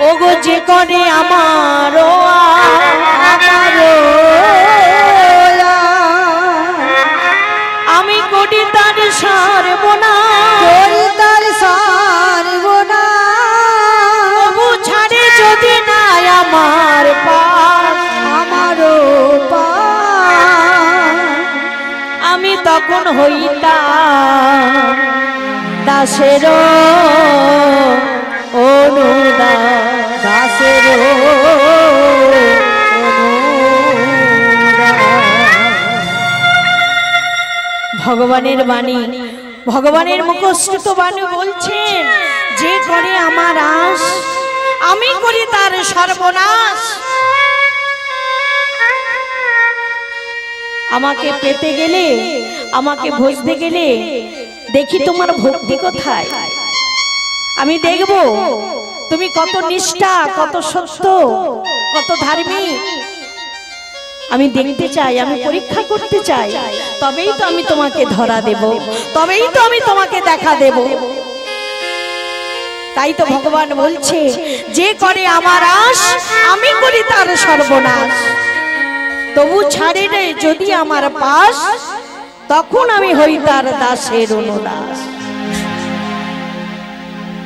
ওগো যে করে আমারও আমি করি তার সর্বনাশ তবু ছাড়ে যদি না আমার পাশ আমি তখন হইতাম দাসের অনুদাস ভগবানের বাণী, ভগবানের মুখস্থিত বাণী বলছেন, যে করে আমার আশ আমি করি তার সর্বনাশ। আমাকে পেতে গেলে, আমাকে ভজতে গেলে দেখি তোমার ভক্তি কোথায়। আমি দেখব তুমি কত নিষ্ঠা, কত সত্য, কত ধার্মিক। আমি দেখতে চাই, আমি পরীক্ষা করতে চাই, তবেই তো আমি তোমাকে ধরা দেব, তবেই তো আমি তোমাকে দেখা দেব। তাই তো ভগবান বলছে, যে করে আমার আশ আমি করি তার সর্বনাশ তবু ছাড়ে রে যদি আমার পাশ তখন আমি হই তার দাসের অনুদাস।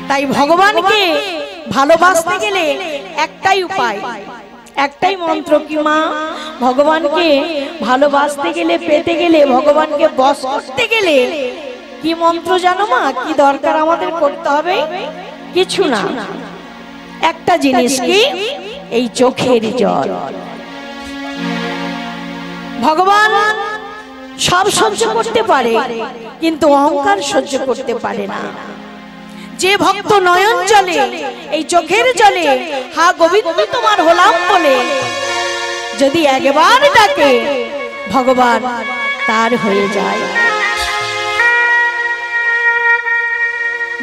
তাই ভগবানকে ভালোবাসতে গেলে একটাই উপায়, একটাই মন্ত্র। কি মা? ভগবানকে ভালোবাসতে গেলে, পেতে গেলে, ভগবানকে বশ করতে গেলে কি মন্ত্র জানো মা? কি দরকার আমাদের করতে হবে? কিছু না, একটা জিনিস, কি? এই চোখের জল। ভগবান সব সহ্য করতে পারে, কিন্তু অহংকার সহ্য করতে পারে না। যে ভক্ত নয়ন জলে, এই চোখের জলে হা গোবিন্দ তোমার হলাম বলে যদি একবার ডাকে, ভগবান তার হয়ে যায়।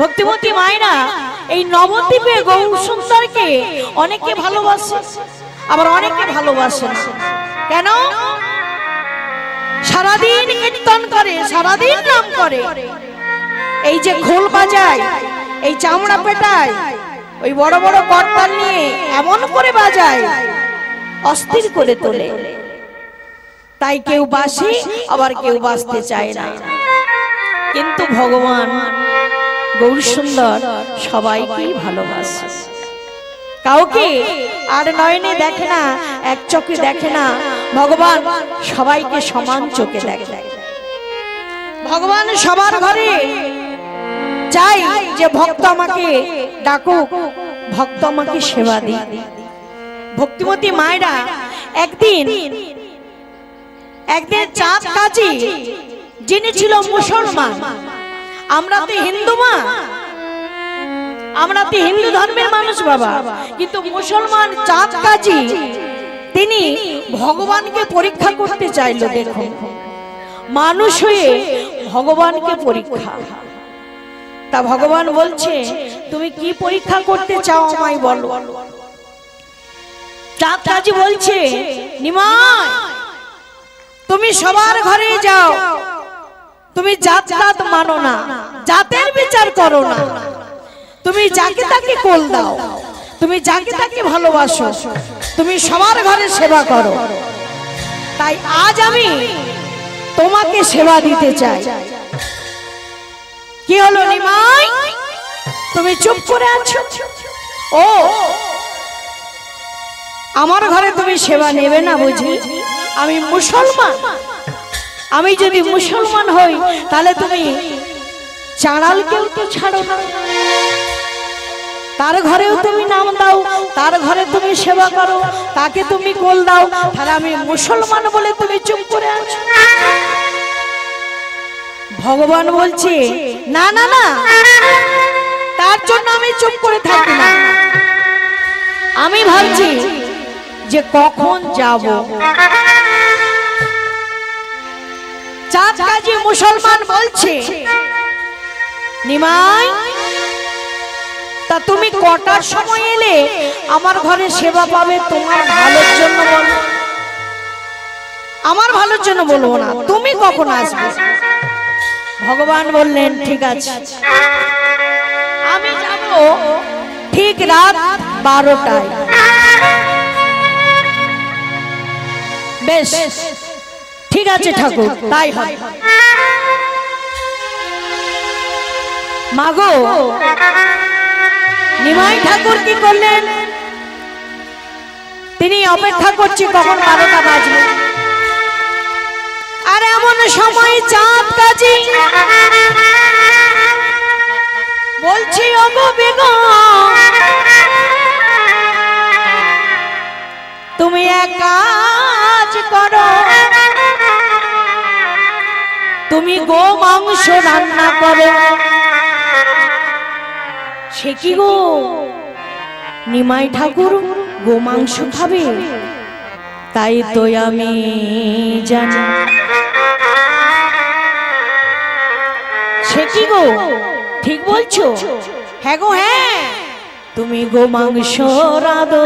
ভক্তিমতী মায়েরা এই নবদ্বীপে গৌর সুন্দরকে অনেকে ভালোবাসে, আবার অনেকে ভালোবাসে না। কেন? সারাদিন কীর্তন করে, সারাদিন নাম করে, এই যে খোল বাজায়, এই চামড়া পেটায়, ওই বড় বড় করতাল নিয়ে এমন করে বাজায়, অস্থির করে তোলে। তাই কেউ বাসে, আবার কেউ বাসতে চায় না। কিন্তু ভগবান গৌর সুন্দর সবাইকেই ভালোবাসে, কাউকে আর নয়নে দেখে না, এক চোখে দেখে না। ভগবান সবাইকে সমান চোখে দেখে। ভগবান সবার ঘরে চাই যে ভক্ত আমাকে ডাকুক, ভক্ত আমাকে সেবা দিক। ভক্তিমতী মায়েরা একদিন চাঁদ কাজী, যিনি ছিল মুসলমান, আমরা তো হিন্দু মা, আমরা তো হিন্দু ধর্মের মানুষ বাবা, কিন্তু মুসলমান চাঁদ কাজী তিনি ভগবানকে পরীক্ষা করতে চাইল। দেখুন, মানুষ হয়ে ভগবানকে পরীক্ষা। তা ভগবান বলছে, তুমি কি পরীক্ষা করতে চাও আমায় বলো। চাঁদ কাজী বলছে, নিমাই তুমি সবার ঘরে যাও, তুমি জাত জাত মানো না, জাতের বিচার করো না, তুমি যাকে তাকে কোল দাও, তুমি যাকে তাকে ভালোবাসো, তুমি সবার ঘরে সেবা করো। তাই আজ আমি তোমাকে সেবা দিতে চাই। কি হলো নিমাই, তুমি চুপ করে আছো? ও, আমার ঘরে তুমি সেবা নেবে না বুঝি? আমি মুসলমান, আমি যদি মুসলমান হই তাহলে তুমি চাঁড়ালকেও তো ছাড়ো না, তার ঘরেও তুমি নাম দাও, তার ঘরে তুমি সেবা করো, তাকে তুমি কোল দাও, তাহলে আমি মুসলমান বলে তুমি চুপ করে আছো? ভগবান বলছে, না না না, তার জন্য আমি চুপ করে থাকি না। আমি ভাবছি যে কখন যাব। চাঁদ কাজী মুসলমান বলছে, নিমাই তা তুমি কটার সময় এলে আমার ঘরে সেবা পাবে? তোমার ভালোর জন্য বলো, আমার ভালোর জন্য বলবো না, তুমি কখন আসবে? ভগবান বললেন, ঠিক আছে, আমি যাব ঠিক রাত 12টায়। বেশ ঠিক আছে ঠাকুর, তাই হয়। মাগো, নিমাই ঠাকুর কি করলেন? তিনি অপেক্ষা করছে কখন 12টা বাজবে। আর এমন সময় চাঁদ কাজী বলছি, ওগো বেগম, তুমি এক কাজ করো, তুমি গো মাংস রান্না করো। সে কি গো, নিমাই ঠাকুর গো মাংস খাবে? তাই তো আমি জানি। সে কি গো, ঠিক বলছো? হ্যাঁ গো হ্যাঁ, তুমি গো মাংস রাঁধো,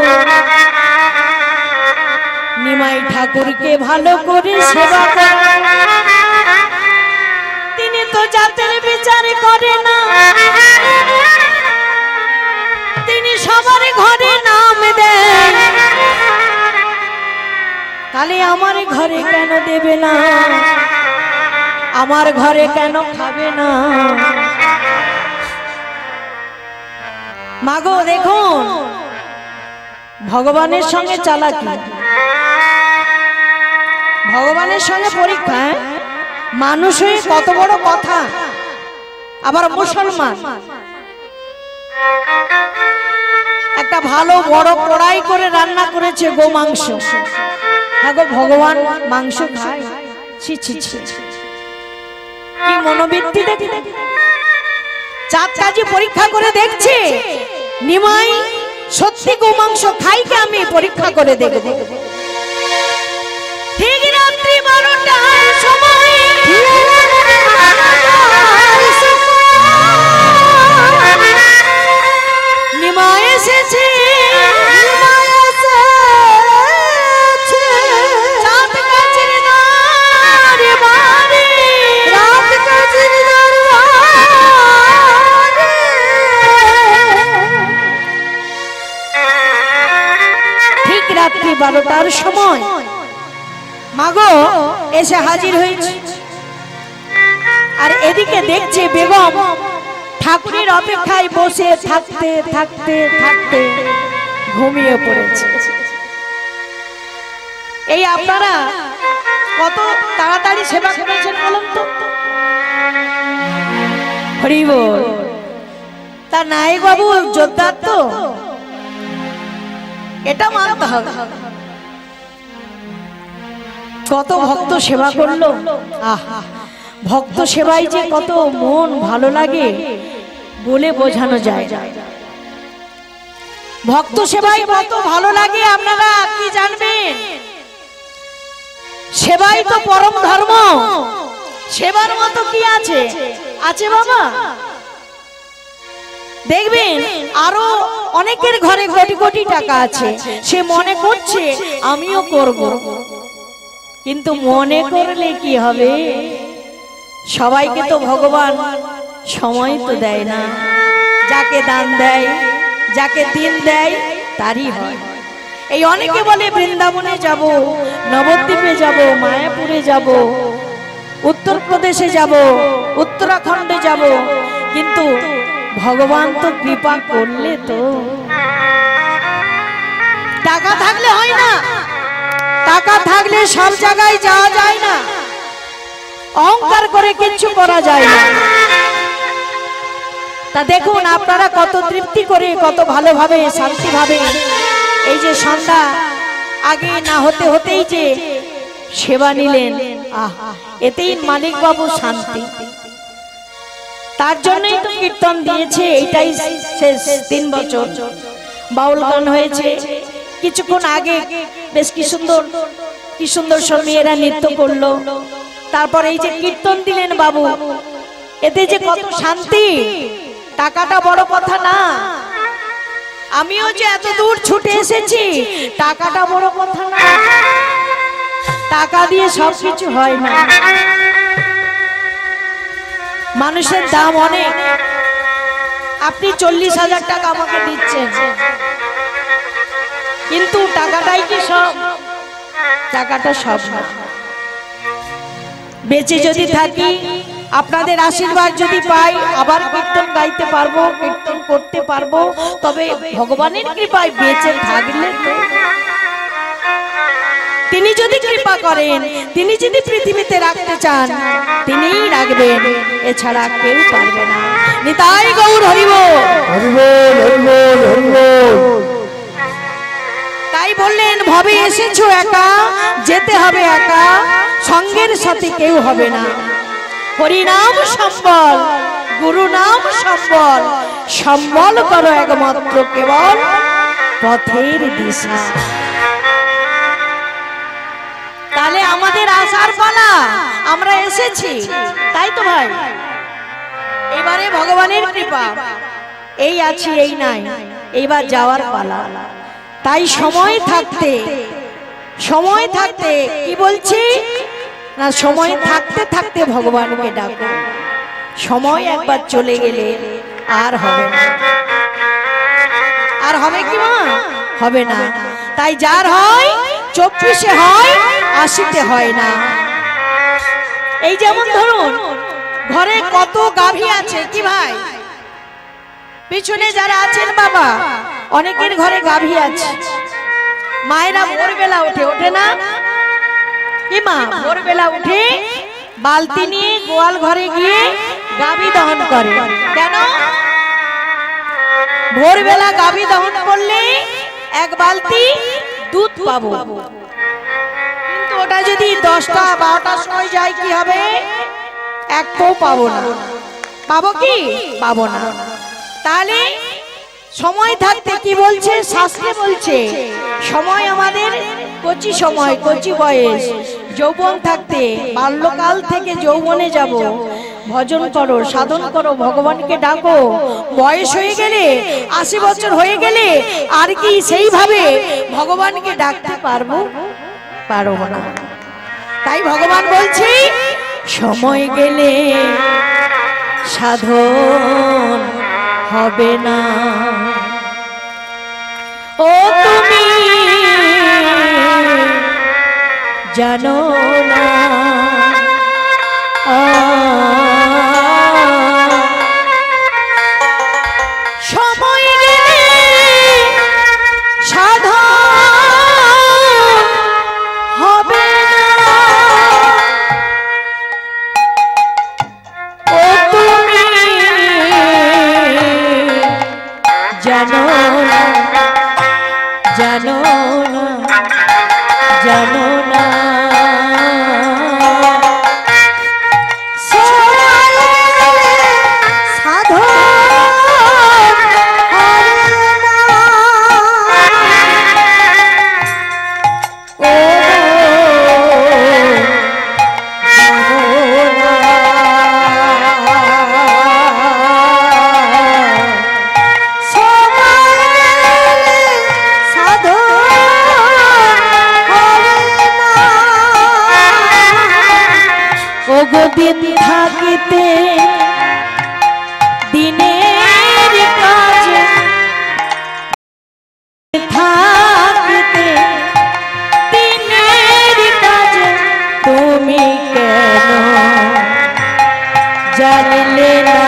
নিমাই ঠাকুরকে ভালো করে সেবা করো। তিনি তো জাতের বিচার করে না, তিনি সবার ঘরে নাম দেন। তাহলে আমার ঘরে কেন দেবে না? আমার ঘরে কেন খাবে না? মাগো দেখুন, ভগবানের সঙ্গে চালাকি, ভগবানের সঙ্গে পরীক্ষা। মানুষ হয়ে কত বড় কথা, আবার মুসলমান। একটা ভালো বড় কড়াই করে রান্না করেছে গো মাংস। হ্যাঁ গো, ভগবান মাংস খায়? ছি ছি ছি, কি মনোবৃত্তি দেখে। চাঁদ কাজী পরীক্ষা করে দেখছে নিমাই সত্যি গো মাংস খাই কি আমি পরীক্ষা করে দেখব। ঠিক রাত্রি 12টার সময় নিমাই এসেছে। চাঁদ কাজীর দরবারে, রাত কাজীর দরবারে। ঠিক রাত্রি 12টার সময় মাগো এসে হাজির হয়েছে। আর এদিকে দেখছে বেগম ঠাকুরের অপেক্ষায় বসে থাকতে থাকতে থাকতে ঘুমিয়ে পড়েছে। এই আপনারা কত তাড়াতাড়ি সেবা করেছেন বলুন তো? হরি বল। তার নায়ক বাবু যোদ্ধার তো, এটা মানতে হবে। কত ভক্ত সেবা করলো, আহা, ভক্ত সেবায় যে কত মন ভালো লাগে বলে বোঝানো যায় না। ভক্ত সেবায় কত ভালো লাগে আপনারা কি জানবেন? সেবাই তো পরম ধর্ম। সেবার মতো কি আছে? আছে বাবা। দেখবেন আরো অনেকের ঘরে কোটি কোটি টাকা আছে, সে মনে করছে আমিও করব, কিন্তু মনে করলে কি হবে? সবাইকে তো ভগবান সময় তো দেয় না। যাকে দান দেয়, যাকে দিন দেয় তারই হয়। এই অনেকে বলে বৃন্দাবনে যাব, নবদ্বীপে যাব, মায়াপুরে যাব, উত্তরপ্রদেশে যাব, উত্তরাখণ্ডে যাব, কিন্তু ভগবান তো কৃপা করলে তো। টাকা থাকলে হয় না, টাকা থাকলে সব জায়গায় যাওয়া যায় না, অহংকার করে কিছু করা যায় না। তা দেখুন আপনারা কত তৃপ্তি করে, কত ভালোভাবে, শান্তিভাবে এই যে সন্ধ্যা আগে না হতে হতেই যে সেবা নিলেন, এতেই মালিক বাবু শান্তি। তার জন্যই তো কীর্তন দিয়েছে। এটাই শেষ 3 বছর বাউল গান হয়েছে। কিছুক্ষণ আগে বেশ কি সুন্দর সব মেয়েরা নৃত্য করলো। তারপর এই যে কীর্তন দিলেন বাবু, এতে যে কত শান্তি। টাকাটা বড় কথা না, আমিও যে এত দূর ছুটে এসেছি, টাকাটা বড় কথা না। টাকা দিয়ে সবকিছু হয় না। মানুষের দাম অনেক। আপনি 40,000 টাকা আমাকে দিচ্ছেন, টাকাটাই কি সব? টাকাটা সব না। বেঁচে যদি থাকি, আপনাদের আশীর্বাদ যদি পাই, আবার কীর্তন গাইতে পারবো, কীর্তন করতে পারবো, তবে ভগবানের কৃপায় বেঁচে থাকলে তিনি যদি কৃপা করেন, তিনি যদি পৃথিবীতে রাখতে চান, তিনিই রাখবেন, এছাড়া কেউ পারবে না। নিতাই গৌর হরি বল। তাই বললেন, ভবে এসেছো একা, যেতে হবে একা, সঙ্গের সাথে কেউ হবে না। হরিনাম সম্বল, গুরু নাম সম্বল, সম্বল করো একমাত্র কেবল পথের দিশা। তাহলে আমাদের আসার পালা, আমরা এসেছি, তাই তো ভাই? এবারে ভগবানের কৃপা, এই আছি এই নাই, এইবার যাওয়ার পালা। তাই সময় থাকতে, সময় থাকতে কি বলছি না, সময় থাকতে থাকতে ভগবানকে ডাকো। সময় একবার চলে গেলে আর হবে না। আর হবে কি মা? হবে না। তাই যার হয় 24-এ হয়, 80-তে হয় না। এই যেমন ধরুন, ঘরে কত গাভী আছে কি ভাই? পিছনে যারা আছেন বাবা, অনেকের ঘরে গাভী আছে। মায়েরা ভোরবেলা ওঠে, ওঠে না কি মা? ভোরবেলা উঠে বালতি নিয়ে গোয়াল ঘরে গিয়ে গাভী দহন করে। কেন? ভোরবেলা গাভী দহন করলে এক বালতি দুধ পাবো, কিন্তু ওটা যদি 10টা 12টার সময় যায় কি হবে? এক পো পাবো না। পাবো কি? পাবো না। তাহলে সময় থাকতে কি বলছে শাস্ত্রে? বলছে সময় আমাদের কচি সময়, কচি বয়স। যৌবন থাকতে, বাল্যকাল থেকে যৌবনে যাব, ভজন করো, সাধন করো, ভগবানকে ডাকো। বয়স হয়ে গেলে, 80 বছর হয়ে গেলে আর কি সেইভাবে ভগবানকে ডাকতে পারবো? পারবো না। তাই ভগবান বলছে সময় গেলে সাধন হবে না। ও তুমি জানো না, সময় গেলে সাধন হবে না। ও তুমি জানো না, জানো না, জানো না। দিন থাকিতে দিনের কাজ থাকিতে দিনের কাজ তুমি কেন জানলে না?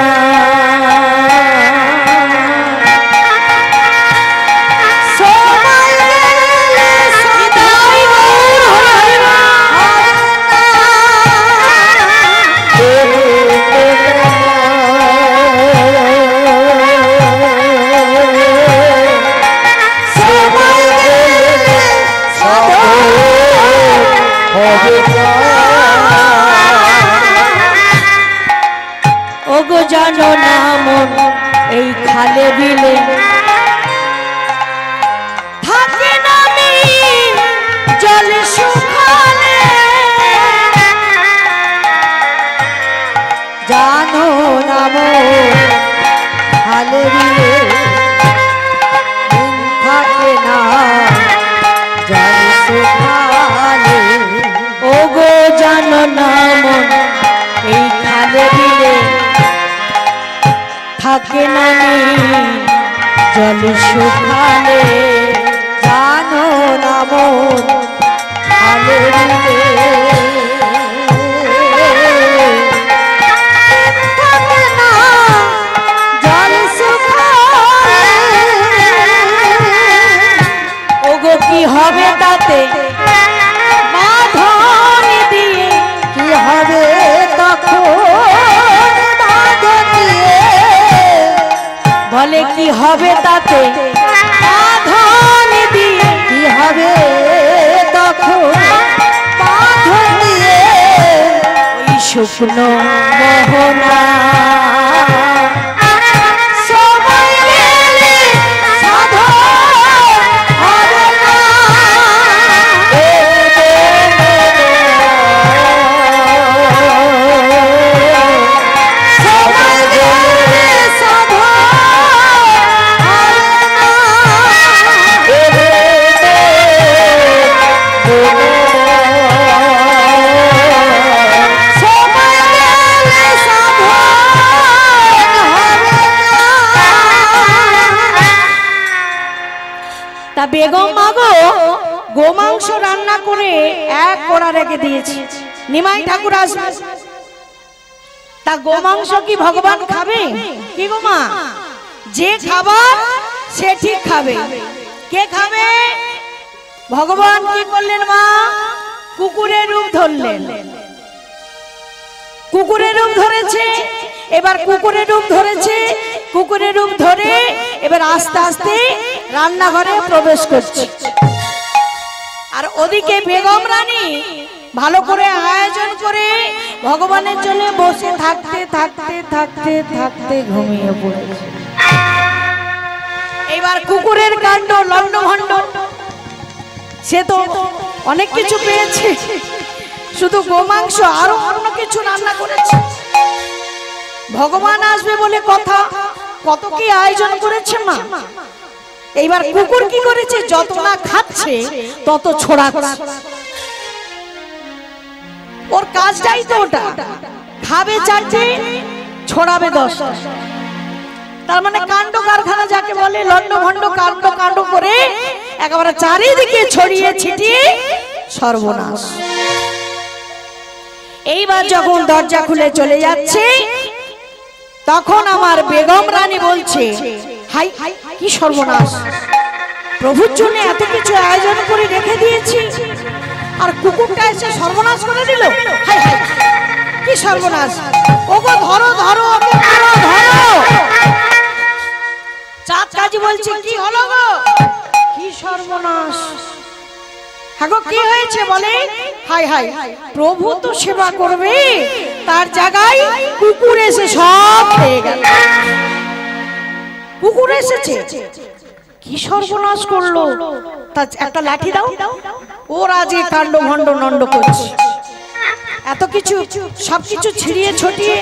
ওগো জানো না মন এই খালে বিলে থাকে না মিল জল শুকালে। জানো না মন খালে বিলে থাকে না জল শুকালে। ওগো জানো না মন এই খালে বিলে থাকে না জল শুকালে। জানো না হবে তাতে বাঁধন দিয়ে, কি হবে তখন বাঁধন দিয়ে, বলে কি হবে তাতে বাঁধন দিয়ে, কি হবে তখন বাঁধন দিয়ে, ওই শুকনো মোহনা সময় গেলে সাধন হবে না। সময় গেলে সাধন তা বেগম মাগো গোমাংস রান্না করে এক কোড়া রেখে দিয়েছি, নিমাই ঠাকুর আসবে। তা গোমাংস কি ভগবান খাবে? কি গো মা, যে খাবার সে ঠিক খাবে। কে খাবে? ভগবান কি করলেন মা? কুকুরের রূপ ধরলেন। কুকুরের রূপ ধরেছে, এবার কুকুরের রূপ ধরেছে, কুকুরের রূপ ধরে এবার আস্তে আস্তে রান্নাঘরে প্রবেশ করছে। আর ওদিকে বেগম রানী ভালো করে আয়োজন করে ভগবানের জন্য বসে থাকতে থাকতে থাকতে থাকতে ঘুমিয়ে পড়েছে। এবার কুকুরের কাণ্ড লণ্ডভণ্ড, সে তো অনেক কিছু পেয়েছে, শুধু গোমাংস আরো অন্য কিছু রান্না করেছে। ভগবান আসবে বলে কথা, কত কি আয়োজন করেছে মা। এইবার কুকুর কি করেছে? যত না খাচ্ছে তত ছড়াচ্ছে। ওর কাজটাই তো ওটা, খাবে চারটে ছড়াবে 10। তার মানে কাণ্ড কারখানা যাকে বলে, লণ্ডভণ্ড কাণ্ড কাণ্ড করে একেবারে চারিদিকে ছড়িয়ে ছিটিয়ে সর্বনাশ। এইবার যখন দরজা খুলে চলে যাচ্ছে, তখন আমার বেগম রানী বলছে, হাই কি সর্বনাশ, প্রভুর জন্য এত কিছু আয়োজন করে রেখে দিয়েছি, আর কুকুরটা এসে সর্বনাশ করে দিল। হাই হাই কি সর্বনাশ, ওগো ধরো ধরো ওকে ধরো ধরো। চাঁদ কাজী বলছে, কি হলো গো, কি সর্বনাশ। হ্যাঁ গো কি হয়েছে বলে? হাই হাই, প্রভু তো সেবা করবে, তার জায়গায় কুকুর এসে সব খেয়ে গেল। কুকুর এসেছে, কি সর্বনাশ করলো। তা একটা লাঠি দাও, ওর আজকে কাণ্ড ভণ্ড নন্ড করছে। এত কিছু সবকিছু ছিড়িয়ে ছটিয়ে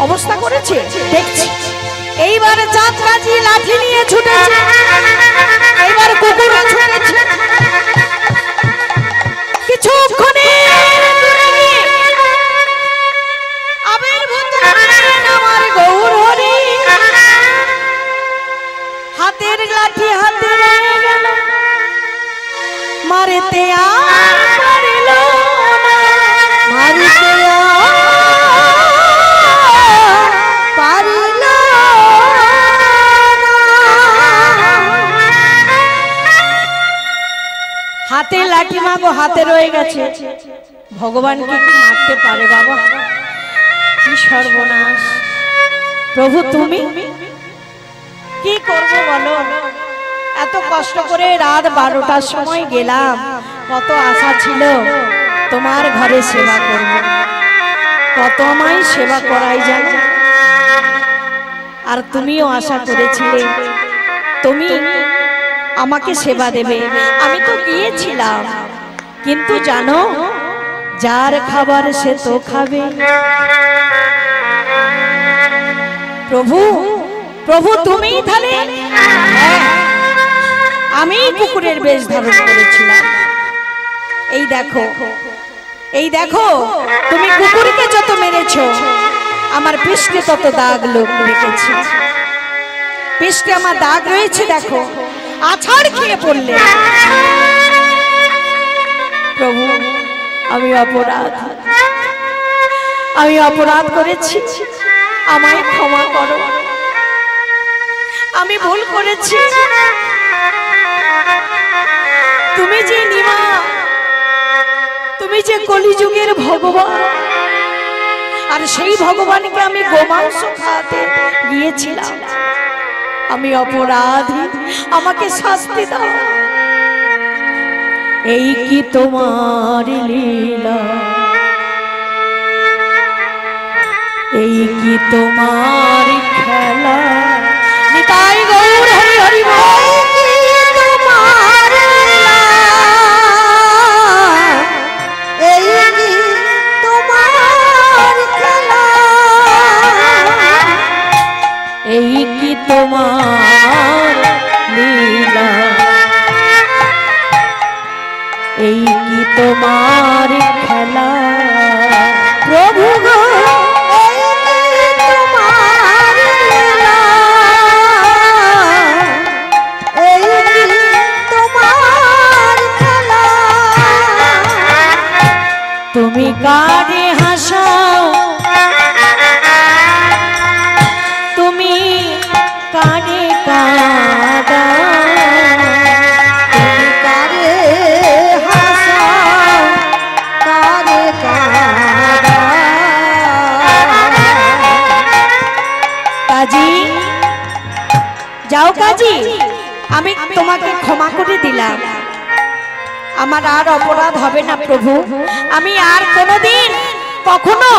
অবস্থা করেছে দেখছি। এইবারে চাঁদ কাজী লাঠি নিয়ে ছুটেছে, এইবার কুকুর ছুটেছে। কিছুক্ষণে আবির্ভূত হলেন আমার গৌর হরি, হাতের লাঠি হাতে রয়ে গেল, মারিতে আর পারিল না, মারিতে পারিল না। হাতে লাঠি মাগো হাতে রয়ে গেছে, ভগবানকে কি মারতে পারে বাবা? কি সর্বনাশ। প্রভু তুমি কি করবো বলো? এত কষ্ট করে রাত 12টার সময় গেলাম, কত আশা ছিল তোমার ঘরে সেবা করব, কত আমায় সেবা করাই জানো। আর তুমিও আশা করেছিলে তুমি আমাকে সেবা দেবে, আমি তো গিয়েছিলাম, কিন্তু জানো যার খাবার সে তো খাবে। প্রভু প্রভু তুমি তাহলে? হ্যাঁ, আমি কুকুরের বেশ ধারণ করেছিলাম। এই দেখো, এই দেখো, তুমি কুকুরকে যত মেরেছো, আমার পৃষ্ঠে তত দাগ লোক রেখেছি। পৃষ্ঠে আমার দাগ রয়েছে, দেখো আছাড় খেয়ে পড়লে। প্রভু আমি অপরাধ করেছি, আমায় ক্ষমা করো, আমি ভুল করেছি। তুমি যে নিমা, তুমি যে কলিযুগের ভগবান, আর সেই ভগবানকে আমি গোমাংস খাওয়াতে গিয়েছিলাম। আমি অপরাধী, আমাকে শাস্তি দাও। এই কি তোমার লীলা, এই কি তোমার খেলা। নিতাই গৌর হরি হরি বল। এই কি তোমার খেলা, এই কি তোমার লীলা, এই কি তোমার খেলা। প্রভু গো এই কি তোমার লীলা, এই কি তোমার খেলা। তুমি কারে হাসাও, তুমি কারে কাঁদাও, তুমি কারে হাসাও, কারে কাঁদাও। কাজী যাও কাজী, আমি তোমাকে ক্ষমা করে দিলাম। আমার আর অপরাধ হবে না প্রভু। আমি আর কোনোদিন কখনো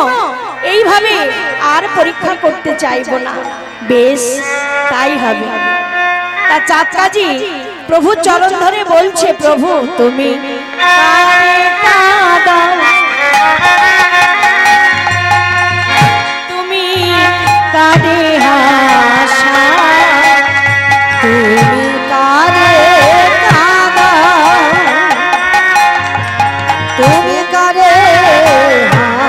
এইভাবে আর পরীক্ষা করতে চাইবো না। বেশ, তাই হবে। তা চাঁদ কাজী প্রভু চরণ ধরে বলছে, প্রভু তুমি কারে কাঁদাও, তুমি কারে হাসাও, তুমি কারে কাঁদাও, তুমি কারে হাসাও।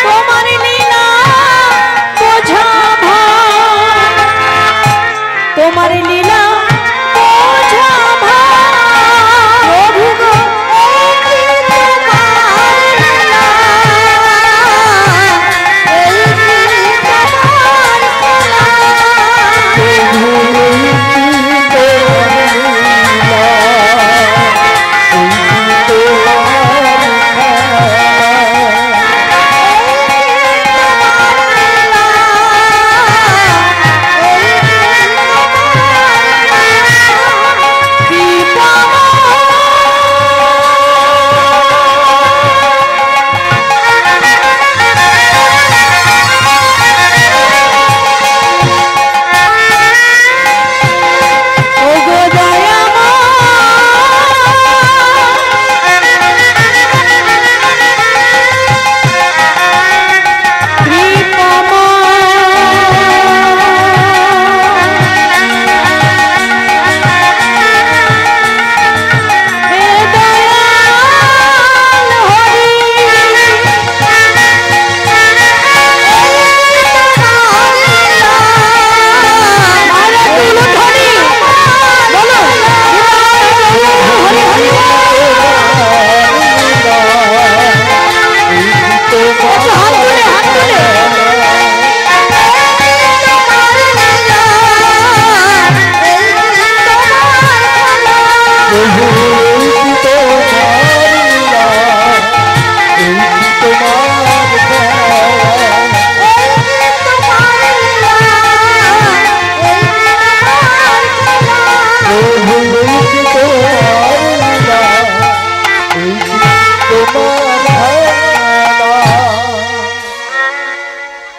তোমার লীলা বোঝা ভার, তোমার লীলা বোঝা ভার। প্রভু গো এই কি তোমার লীলা, এই কি তোমার খেলা। কি পাবো ওগো দয়াময়, কৃপময়, হে দয়াল হরি। মায়েরা তুলো ধরি, বলো হরি হরি বল। একটু হাত তুলে, হাত তুলে।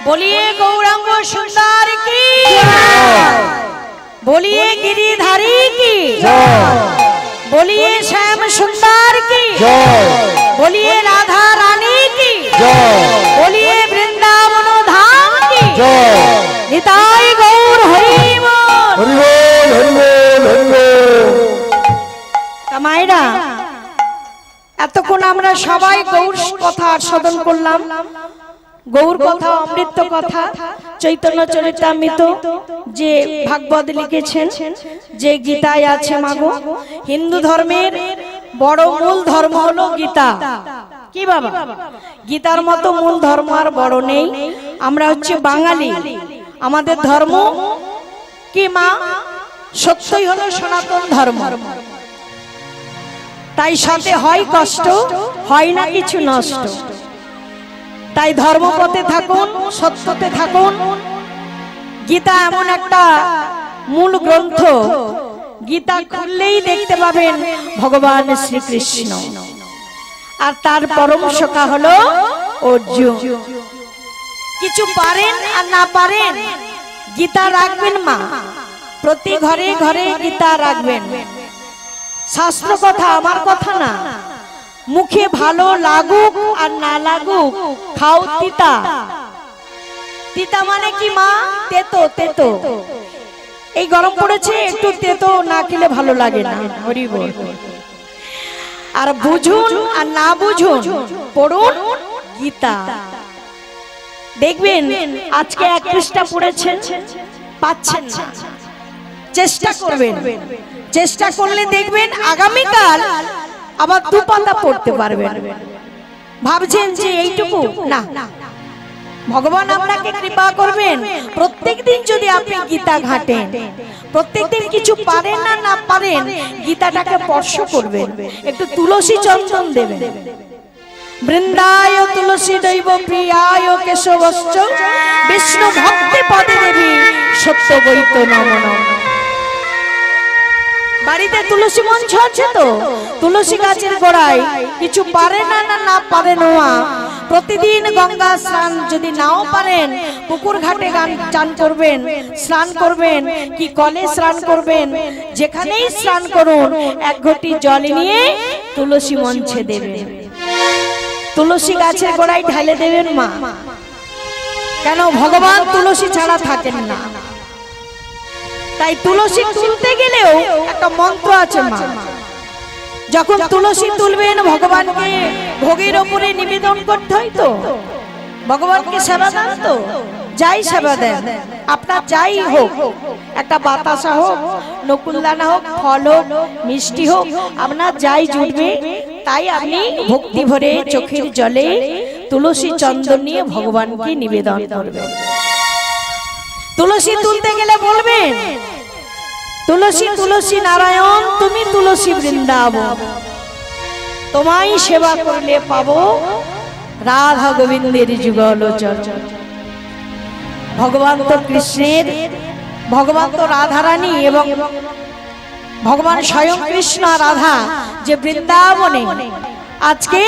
बोलिए गौरांग सुंदर की, बोलिए गिरिधारी की, बोलिए श्याम सुंदर की, बोलिए राधा रानी की, बोलिए वृंदावन धाम की। निताई गौर हरि बोल। মায়েরা এতক্ষণ আমরা সবাই গৌর কথা আস্বাদন করলাম। গৌর কথা, অমৃত কথা, চৈতন্য চরিতামৃত যে ভাগবত লিখেছেন, যে গীতায় আছে মাগো। হিন্দু ধর্মের বড় মূল ধর্ম হলো গীতা। কি বাবা, গীতার মতো মূল ধর্ম আর বড় নেই। আমরা হচ্ছে বাঙালি, আমাদের ধর্ম কি মা? সত্যই হলো সনাতন ধর্ম। তাই সাথে হয় কষ্ট, হয় না কিছু নষ্ট। তাই ধর্মপথে থাকুন, সত্যতে থাকুন। গীতা এমন একটা মূল গ্রন্থ, গীতা খুললেই দেখতে পাবেন ভগবান শ্রীকৃষ্ণ, আর তার পরম সখা হলো অর্জুন। কিছু পারেন আর না পারেন, গীতা রাখবেন মা, প্রতি ঘরে ঘরে গীতা রাখবেন। শাস্ত্র কথা, আমার কথা না। মুখে ভালো লাগুক আর না লাগুক, খাও তিতা। তিতা মানে কি মা? তেতো, তেতো। এই গরম পড়েছে, একটু তেতো না খেলে ভালো লাগে না। হরি বল। আর বুঝুন আর না বুঝুন, পড়ুন গীতা। দেখবেন আজকে 1 পৃষ্ঠা পড়েছেন, পাচ্ছেন না, চেষ্টা করবেন। চেষ্টা করলে দেখবেন আগামীকাল আবার 2 পাতা পড়তে পারবেন। ভাবছেন যে এইটুকু না, ভগবান আপনাকে কৃপা করবেন। প্রত্যেকদিন যদি আপনি গীতা ঘাটেন, প্রত্যেকদিন কিছু পারেন না না পারেন, গীতাটাকে স্পর্শ করবেন, একটু তুলসী চন্দন দেবেন। বৃন্দায় তুলসী দৈব প্রিয়ায় কেশবশ্চ বিষ্ণু ভক্তি পদে দেবী সত্য বৈত নমন। বাড়িতে তুলসী মঞ্চ আছে তো, তুলসী গাছের গোড়ায় কিছু পারে না না না পারে নোয়া, প্রতিদিন গঙ্গা স্নান যদি নাও পারেন, পুকুর ঘাটে চান করবেন, স্নান করবেন, কি কলে স্নান করবেন, যেখানেই স্নান করুন, 1 ঘটি জল নিয়ে তুলসী মঞ্চে দেবেন। তুলসী গাছের গোড়ায় ঢেলে দেবেন মা। কেন? ভগবান তুলসী ছাড়া থাকেন না। তাই তুলসী তুলতে গেলেও একটা মন্ত্র আছে মা। যখন তুলসী তুলবেন, ভগবানকে ভোগের উপরে নিবেদন করতে হয় তো, ভগবানকে সেবা দেন তো, যাই সেবা দেন, আপনার যাই হোক, একটা বাতাসা হোক, নকুলদানা হোক, ফল হোক, মিষ্টি হোক, আপনার যাই জুটবে তাই আপনি ভক্তি ভরে চোখের জলে তুলসী চন্দন নিয়ে ভগবানকে নিবেদন করবেন। তুলসী তুলতে গেলে বলবেন, তুলসী তুলসী নারায়ণ, তুমি তুলসী বৃন্দাবন, তোমায় সেবা করলে পাবো রাধা গোবিন্দের যুগল চরণ। ভগবান তো কৃষ্ণের, ভগবান তো রাধারানী, এবং ভগবান স্বয়ং কৃষ্ণ রাধা যে বৃন্দাবনে, আজকে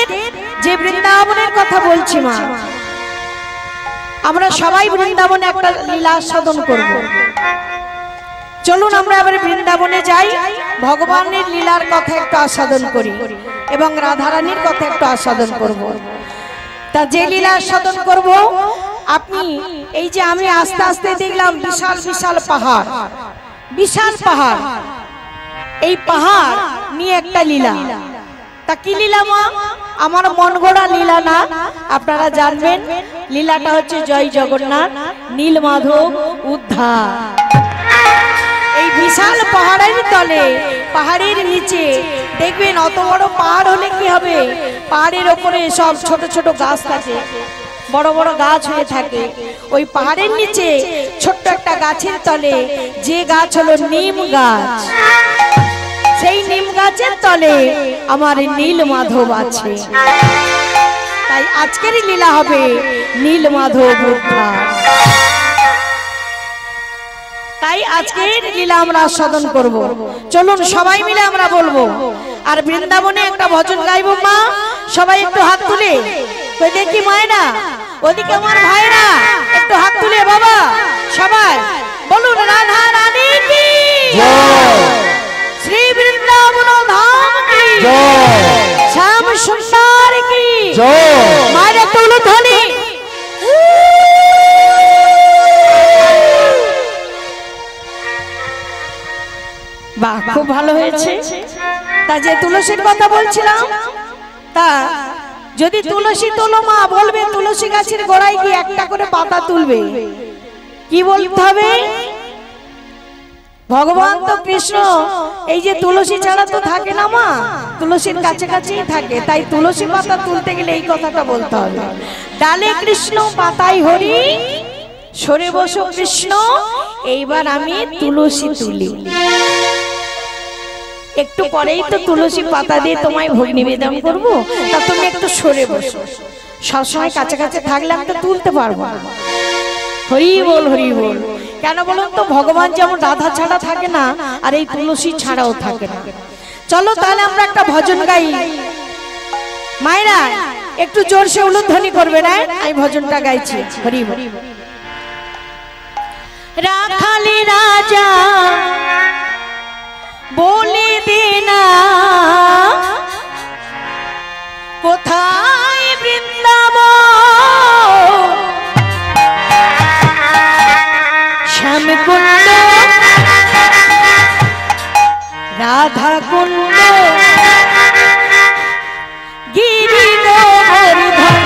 যে বৃন্দাবনের কথা বলছি মা, আমরা সবাই বৃন্দাবনে একটা লীলা সাধন করব। চলুন আমরা এবারে বৃন্দাবনে যাই, ভগবানের লীলার কথা একটু আস্বাদন করি এবং রাধারানীর কথা একটু আস্বাদন করব। তা যে লীলা আস্বাদন করব, আপনি এই যে আমি আস্তে আস্তে দেখলাম বিশাল বিশাল পাহাড়, বিশাল পাহাড়, এই পাহাড় নিয়ে একটা লীলা। তা কি লীলা মা? আমার মন গড়া লীলা না, আপনারা জানবেন লীলাটা হচ্ছে জয় জগন্নাথ, নীলমাধব উদ্ধার। এই বিশাল পাহাড়ের তলে, পাহাড়ের নিচে দেখবেন, অত বড় পাহাড় হলে কি হবে, পাহাড়ের ওপরে সব ছোট ছোট গাছ থাকে, বড় বড় গাছ হয়ে থাকে। ওই পাহাড়ের নিচে ছোট্ট একটা গাছের তলে, যে গাছ হলো নিম গাছ, সেই নিম গাছের তলে আমার নীলমাধব আছে। তাই আজকের লীলা হবে নীলমাধব উদ্ধার। তাই আজকের লীলা আমরা আস্বাদন করব। চলুন সবাই মিলে আমরা বলবো, আর বৃন্দাবনে একটা ভজন গাইবো মা। সবাই একটু হাত তুলে, তো দেখি মায়েরা, ওদিকে আমার ভাইরা, একটু হাত তুলে বাবা সবাই বলুন, রাধা রানী কি জয়, শ্রী বৃন্দাবন ধাম কি জয়, শ্যাম সুন্দর কি জয়। মায়েরা তুলো ধ্বনি। বাহ, খুব ভালো হয়েছে। তা যে তুলসীর কথা বলছিলাম, তা যদি তুলসী তোলো মা, বলবে তুলসী গাছের গোড়ায় গিয়ে একটা করে পাতা তুলবে। কি বলতে হবে? ভগবান তো কৃষ্ণ, এই যে তুলসী ছাড়া তো থাকে না মা, তুলসীর কাছে কাছেই থাকে। তাই তুলসী পাতা তুলতে গেলে এই কথাটা বলতে হবে, ডালে কৃষ্ণ পাতায় হরি, সরে বসো কৃষ্ণ এইবার আমি তুলসী তুলি, একটু পরেই তো তুলসী পাতা দিয়ে তোমায় ভোগ নিবেদন করব, তা তুমি একটু সরে বসো। সবসময় কাছে কাছে থাকলে আমি তো তুলতে পারবো না। হরি বল হরি বল। কেন বলুন তো, ভগবান যেমন রাধা ছাড়া থাকে না, আর এই তুলসী ছাড়াও থাকে না। চলো তাহলে আমরা একটা ভজন গাই। মায়েরা একটু জোরসে উলুধ্বনি করবে না, আমি ভজনটা গাইছি। হরি বল। রাখালি রাজা বলে দে না, কোথায় বৃন্দাবন, শ্যামকুণ্ড রাধা কুণ্ড গিরি গোবর্ধন।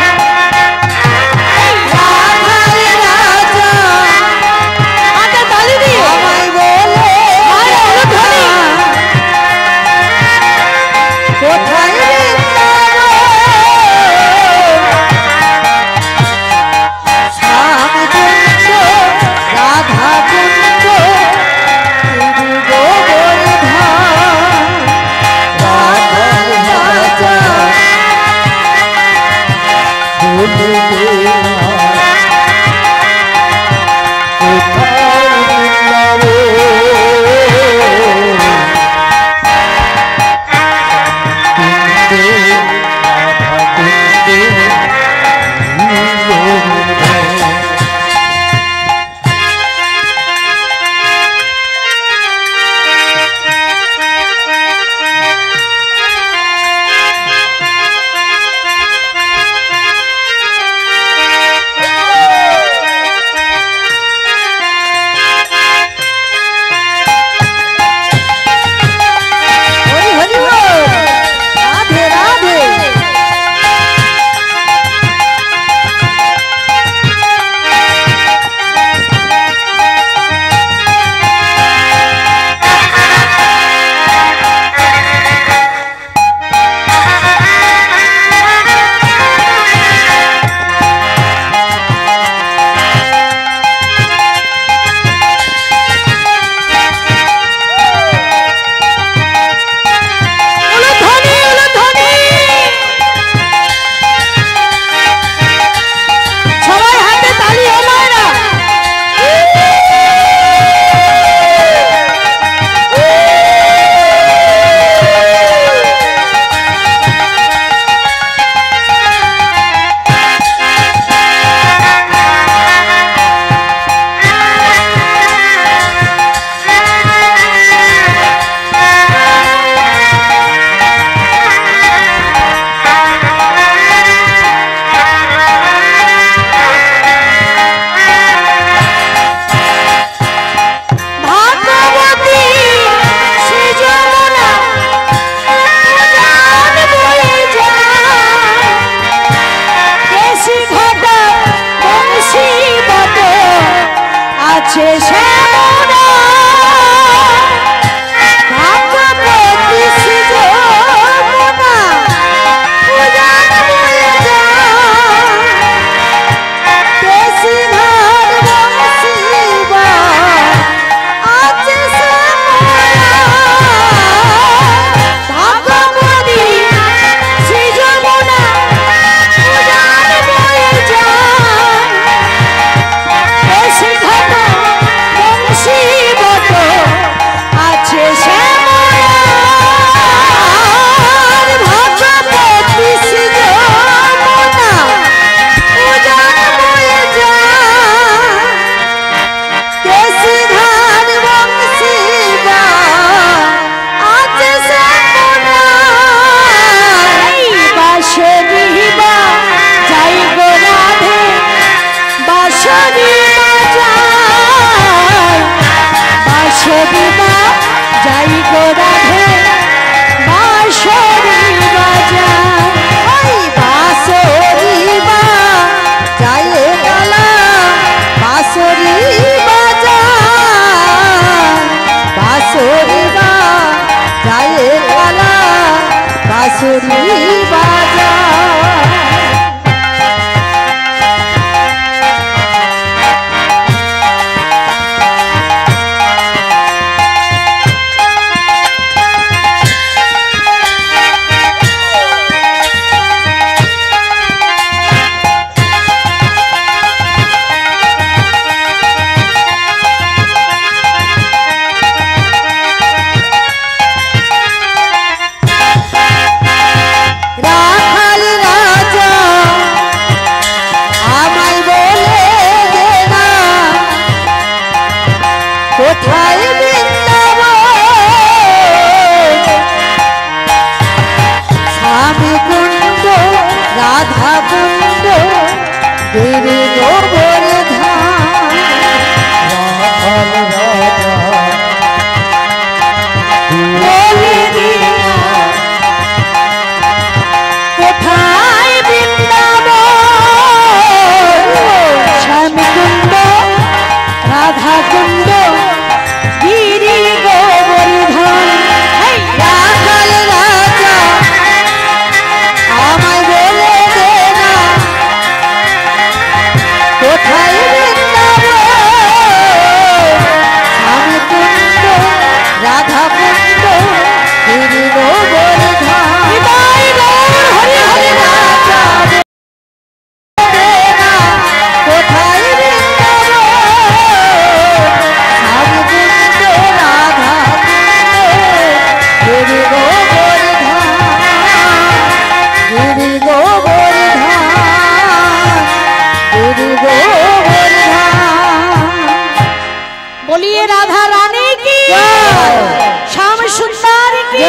सुंदर की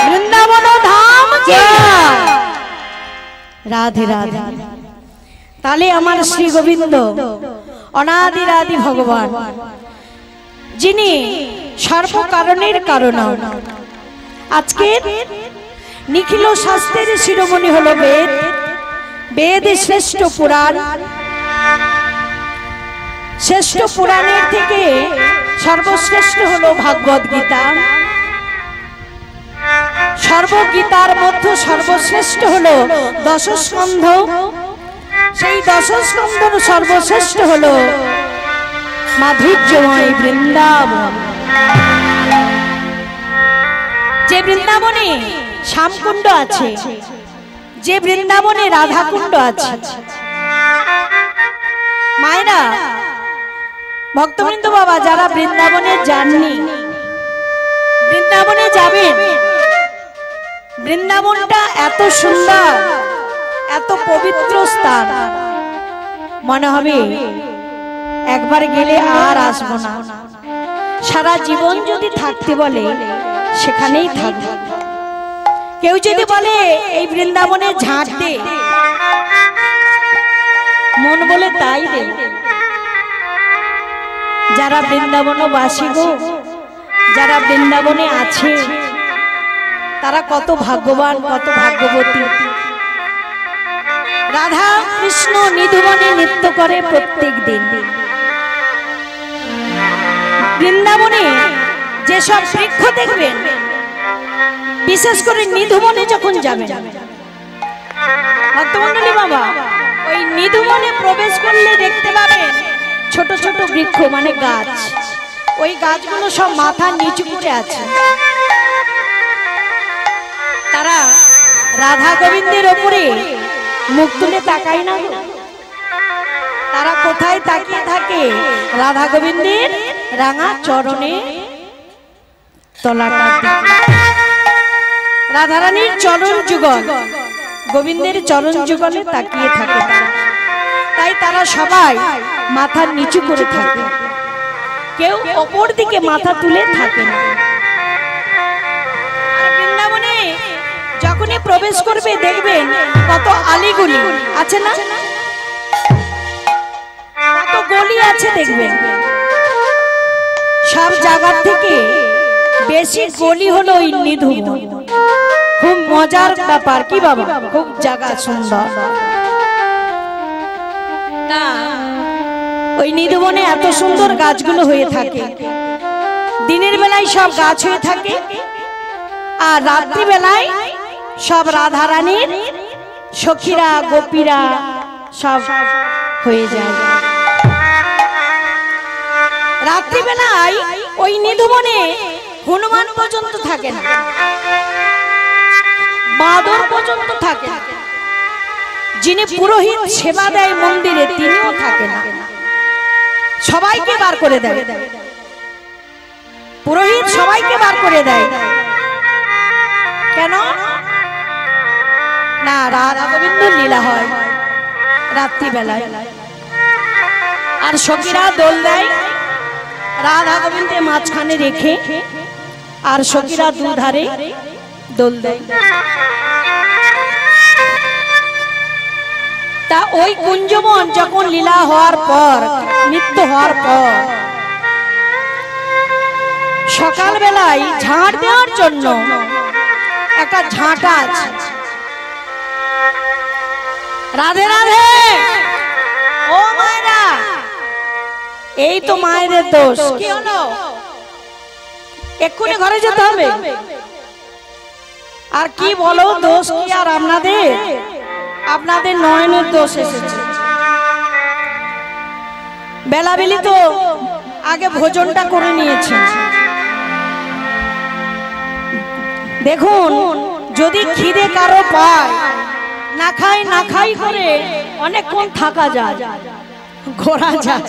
वृंदावन धाम की राधे राधे। ताले अमर श्री गोविंद अनादिरादि भगवान जिनी सर्व कारणेर कारण आज के निखिल शास्त्रेर शिरोमणि हलो वेद वेद श्रेष्ठ पुराण श्रेष्ठ पुराणेर थेके सर्वश्रेष्ठ हलो भागवत गीता सर्वगीतार मध्य सर्वश्रेष्ठ हलो दश स्कंध सेई दश स्कंधर सर्वश्रेष्ठ हलो माधुर्यमय वृंदावन जे वृंदावने श्यामकुंड आछे जे वृंदावने राधाकुंड आछे मायरा भक्तबृंद बाबा जारा वृंदावने जाननी वृंदावने जाबेन वृंदावनटा एत सुंदर एत पवित्र स्थान मने हबे एकबार गेले आर आसबो ना सारा जीवन जदि थाकते बोले सेखानेई थाकबो केउ जदि बोले एई वृंदावने झाँट दे मन बोले ताई दे যারা বৃন্দাবনবাসী গো যারা বৃন্দাবনে আছে তারা কত ভাগ্যবান কত ভাগ্যবতী রাধা কৃষ্ণ নিধুবনে নৃত্য করে প্রত্যেক দিন বৃন্দাবনে যে সব বৃক্ষ দেখবেন বিশেষ করে নিধুবনে যখন যাবেন ভক্তমণ্ডলী বাবা ওই নিধুবনে প্রবেশ করলে দেখতে পাবেন ছোট ছোট বৃক্ষ মানে গাছ ওই গাছগুলো সব মাথা নিচু করে আছে তারা রাধা গোবিন্দের উপরে মুখ তুলে তাকায় না তারা কোথায় তাকিয়ে থাকে রাধা গোবিন্দের রাঙা চরণে তলাটা রাধারানীর চরণ যুগল গোবিন্দের চরণ যুগলে তাকিয়ে থাকে তাই তারা সবাই মাথা নিচু করে থাকে কেউ অপর দিকে মাথা তুলে থাকে না বৃন্দাবনে যখনই প্রবেশ করবে দেখবেন কত আলিগুলি আছে না কত গলি আছে দেখবেন সব জায়গা থেকে বেশি গলি হলো ওই নিধুবন খুব মজার ব্যাপার কি বাবা খুব জায়গা সুন্দর ওই নিধুবনে এত সুন্দর গাছগুলো হয়ে থাকে দিনের বেলায় সব গাছ হয়ে থাকে আর রাত্রি বেলায় সব রাধারানীর সখীরা গোপীরা সব হয়ে যায় রাত্রি বেলায় ওই নিধুবনে হনুমান পর্যন্ত থাকে না বাদর পর্যন্ত থাকে না যিনি পুরোহিত সেবা দেয় মন্দিরে তিনিও থাকে না সবাইকে বার করে দেয় পুরোহিত সবাইকে বার করে দেয় কেন না রাধা গোবিন্দের লীলা হয় রাত্রি বেলায় আর সখীরা দোল দেয় রাধা গোবিন্দের মাঝখানে রেখে আর সখীরা দুধারে দোল দেয় তা ওই কুঞ্জবন যখন লীলা হওয়ার পর নৃত্য হওয়ার পর সকাল বেলায় ঝাড় দেওয়ার জন্য একটা ঝাঁটা আছে রাধে রাধে ও মায়েরা এই তো মায়েদের দোষ কি হলো এক্ষুনি ঘরে যেতে হবে আর কি বলো দোষ কি আর আপনাদের নয়নের দোষ এসেছে বেলাবেলি তো আগে ভোজনটা করে নিয়েছেন দেখুন যদি খিদে কারো পায় না খাই করে অনেকক্ষণ থাকা যায় ঘোরা যায়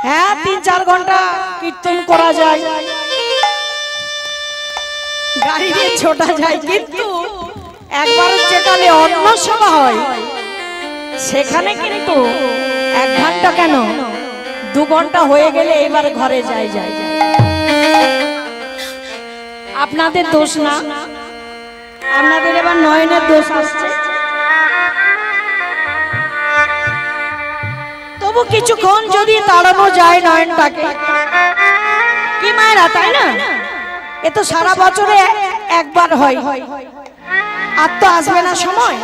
হ্যাঁ ৩-৪ ঘন্টা কীর্তন করা যায় গাড়ি নিয়ে ছোটা যায় কিন্তু একবার যেখানে অন্য সভা হয় সেখানে কিন্তু 1 ঘন্টা কেন 2 ঘন্টা হয়ে গেলে এবার ঘরে যায় আপনাদের দোষ না, আপনাদের এবার নয়নের দোষ আসছে। তবু কিছুক্ষণ যদি তাড়ানো যায় নয়নটাকে, কি মায়েরা, তাই না? এ তো সারা বছরে একবার হয়, আর তো আসবে না সময়,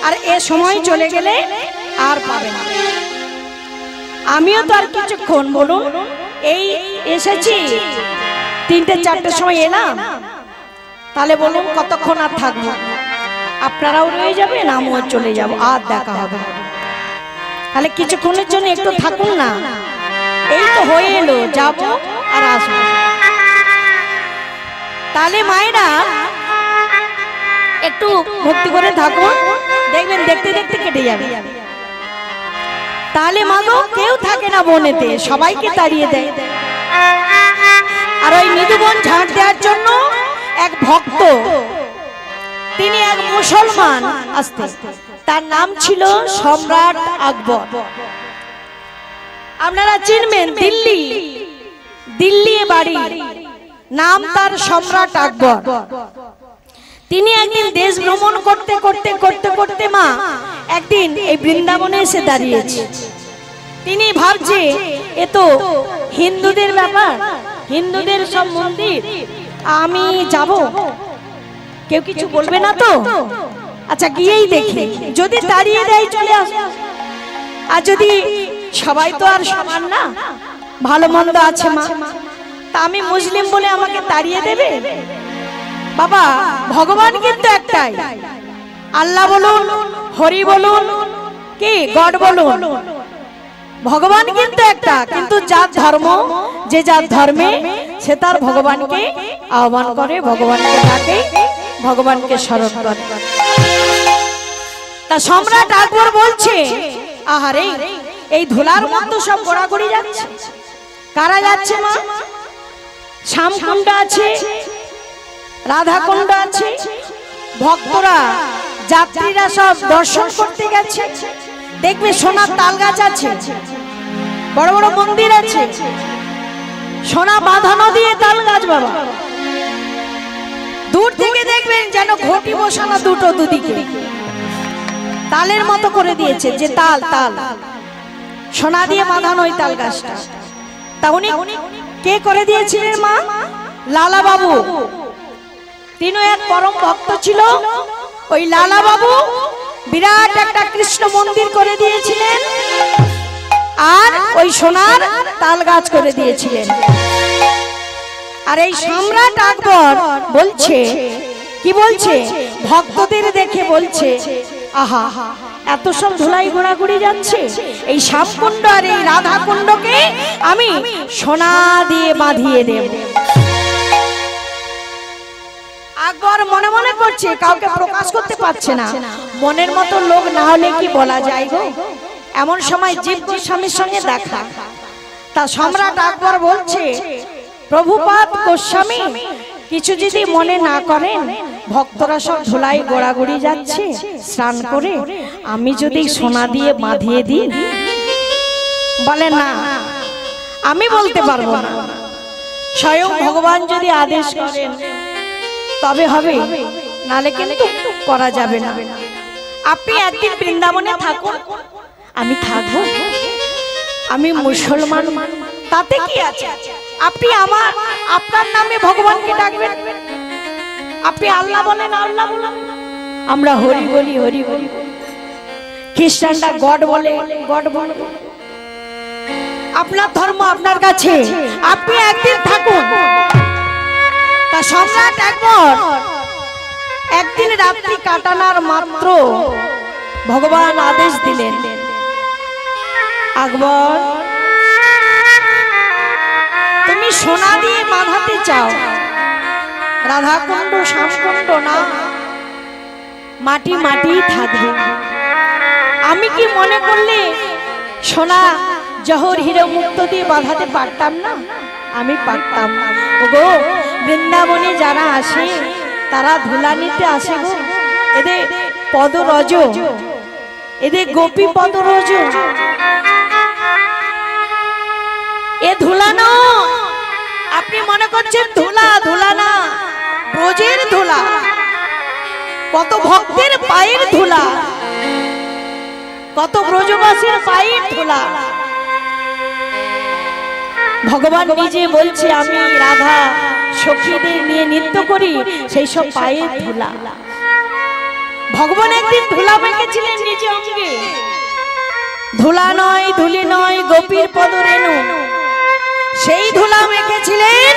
আর এ সময় চলে গেলে আর পাবে না। আমিও তো আর কিছুক্ষণ, বলুন, এই এসেছি 3টে-4টের সময় এলাম, তাহলে বলুন কতক্ষণ আর থাকবো? আপনারাও রয়ে যাবেন, আমিও চলে যাব, আর দেখা হবে। তাহলে কিছুক্ষণের জন্য একটু থাকুন না। এই তো হয়ে এলো, যাবো আর আসবো। তাহলে মায়েরা একটু ভক্তি করে থাকুন, দেখবেন দেখতে দেখতে কেটে যাবে। তাহলে মাগো কেউ থাকে না বনেতে, সবাইকে তাড়িয়ে দেয়। আর ওই মৃদুবন ঝাঁট দেওয়ার জন্য এক ভক্ত, তিনি এক মুসলমান আসতে, তার নাম ছিল সম্রাট আকবর। আপনারা চিনবেন, দিল্লি বাড়ি, নাম তার সম্রাট আকবর। তিনি একদিন দেশ ভ্রমণ করতে করতে করতে করতে মা একদিন এই বৃন্দাবনে এসে দাঁড়িয়েছে। তিনি ভাবছে এ তো হিন্দুদের ব্যাপার, হিন্দুদের সব মন্দির, আমি যাব, কেউ কিছু বলবে না তো? আচ্ছা গিয়েই দেখি, যদি তাড়িয়ে দেয় চলে আসে। আর যদি সবাই তো আর সমান না, ভালো মন্দ আছে মা, তা আমি মুসলিম বলে আমাকে তাড়িয়ে দেবে? বাবা, ভগবান কিন্তু একটাই, আল্লাহ বলুন, হরি বলুন, কি গড বলুন, ভগবান কিন্তু একটা। কিন্তু যার ধর্ম, যে যার ধর্মে, সে তার ভগবানকে আহ্বান করে, ভগবানকে ডাকে, ভগবানকে স্মরণ করে। তা সম্রাট আকবর বলছে, আহারে এই ধুলার মতো সব ঘোরাঘুরি যাচ্ছে, কারা যাচ্ছে মা? শ্যামকুণ্ড আছে, রাধাকুণ্ড আছে, ভক্তরা, যাত্রীরা সব দর্শন করতে গেছে। দেখবে সোনার তাল গাছ আছে, বড় বড় মন্দির আছে, সোনা বাঁধানো দিয়ে তাল গাছ। বাবা, দূর থেকে দেখবেন যেন ঘটি বসানো দুটো, দুদিকে তালের মতো করে দিয়েছে, যে তাল তাল সোনা দিয়ে বাঁধানো ওই তাল গাছটা। তা উনি কে করে দিয়েছিলেন মা? লালা বাবু। তিনি এক পরম ভক্ত ছিল। ওই লালা বাবু বিরাট একটা কৃষ্ণ মন্দির করে দিয়েছিলেন, আর ওই সোনার তাল গাছ করে দিয়েছিলেন। আর এই সম্রাট আকবর বলছে, কি বলছে? ভক্তদের দেখে বলছে, আহা এত সব ধুলাই ঘোরাঘুরি যাচ্ছে, এই শ্যামকুণ্ড আর এই রাধাকুণ্ডকে আমি সোনা দিয়ে বাঁধিয়ে দেব। আকবর মনে মনে করছে, কাউকে প্রকাশ করতে পারছে না। মনের মতো লোক না হলে কি বলা যায় গো? এমন সময় জীব গোস্বামীর সঙ্গে দেখা। তা সম্রাট আকবর বলছে, প্রভুপাদ গোস্বামী, কিছু যদি মনে না করেন, ভক্তরা সব ধুলাই গোড়াগড়ি যাচ্ছে স্নান করে, আমি যদি সোনা দিয়ে বাঁধিয়ে দিই? বলে না, আমি বলতে পারবো না, স্বয়ং ভগবান যদি আদেশ করেন তবে হবে, নালে কিন্তু করা যাবে না। আপনি একদিন বৃন্দাবনে থাকুন, আমি থাকবো, আমি মুসলমান, তাতে কি আছে? আপনি আপনার নামে ভগবানকে ডাকবেন, আপনি আল্লাহ বলেন, আল্লাহ বলেন, আমরা হরি বলি, হরি বলি, খ্রিস্টানরা গড বলে, গড বলে। আপনার ধর্ম আপনার কাছে, আপনি একদিন থাকুন। তা সম্রাট আকবর একদিন রাত্রি কাটানোর মাত্র ভগবান আদেশ দিলেন, আকবর তুমি সোনা দিয়ে বাঁধাতে চাও, রাধাকুণ্ড শ্যামকুণ্ড না, মাটি মাটি থাকবে। আমি কি মনে করলে সোনা জহর হীরা মুক্ত দিয়ে বাঁধাতে পারতাম না? আমি পারতাম। ওগো, বৃন্দাবনে যারা আসে তারা ধুলা নিতে আসে গো, এদের পদরজ, এদের গোপী পদরজ, এ ধুলা নয়। আপনি মনে করছেন ধুলা, ধুলা না, ব্রজের ধুলা, কত ভক্তের পায়ের ধুলা, কত ব্রজবাসীর পায়ের ধুলা। ভগবান নিজে বলছে আমি রাধা সখীদের নিয়ে নৃত্য করি, সেই সব পায়ের ধুলা। ভগবান একদিন ধুলা মেখেছিলেন নিজে অঙ্গে, ধুলা নয় ধুলি নয় গোপীর পদরেণু, সেই ধুলা মেখেছিলেন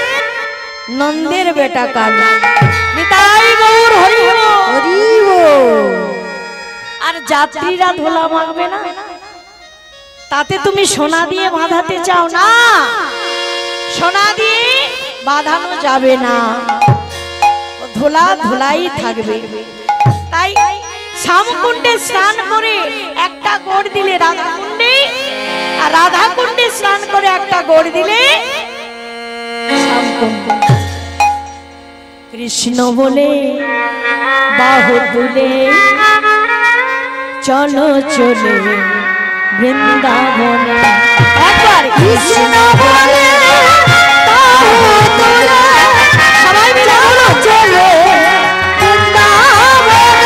নন্দের বেটা কানু। নিতাই গৌর হরি বল। আর যাত্রীরা ধুলা মাখবে না, তাতে তুমি সোনা দিয়ে বাঁধাতে চাও না, সোনা দিয়ে বাঁধানো যাবে না, ধুলা ধুলাই থাকবে। তাই শ্যামকুণ্ডে স্নান করে একটা গোড় দিলে রাধা কুণ্ডে, আর রাধা কুণ্ডে স্নান করে একটা গোড় দিলে শ্যামকুণ্ডে। কৃষ্ণ বলে বাহু তুলে চলো চলে বৃন্দাবনে, একবার কৃষ্ণ বলে বাহু তুলে সবাই মিলে চলো চলে বৃন্দাবনে,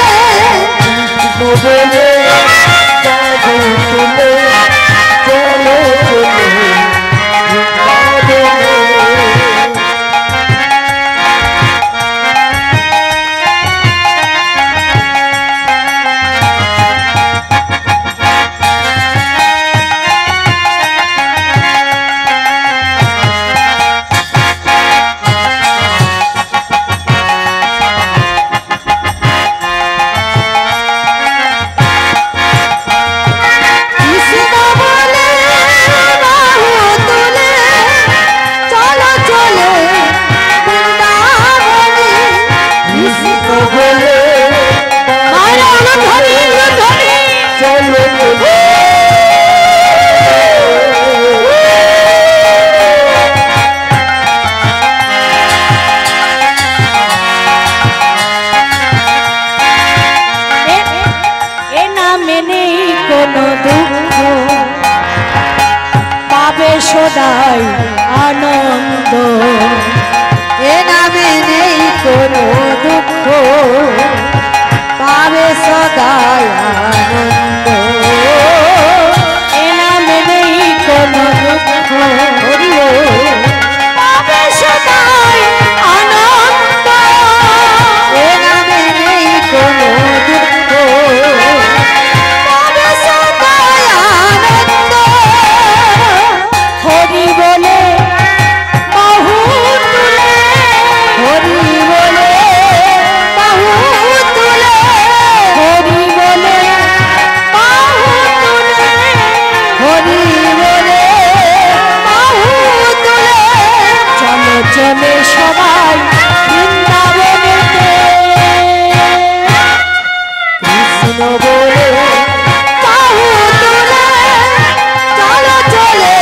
বলে বাহু তুলে চলো চলে বৃন্দাবনে। সদাই আনন্দ, এ নামে নেই কোনো দুঃখ, পাবে সদাই আনন্দ। এ নামে নেই কোনো দুঃখ, পাবে সদাই আনন্দ। এ নামে নেই কোনো দুঃখ, পাবে সদাই আনন্দ। হরি বলে বাহু তুলে, হরি বলে বাহু তুলে, হরি বলে বাহু তুলে, হরি বলে বাহু তুলে চলো চলে সবাই বৃন্দাবনেতে। কৃষ্ণ বলে বাহু তুলে চলো চলে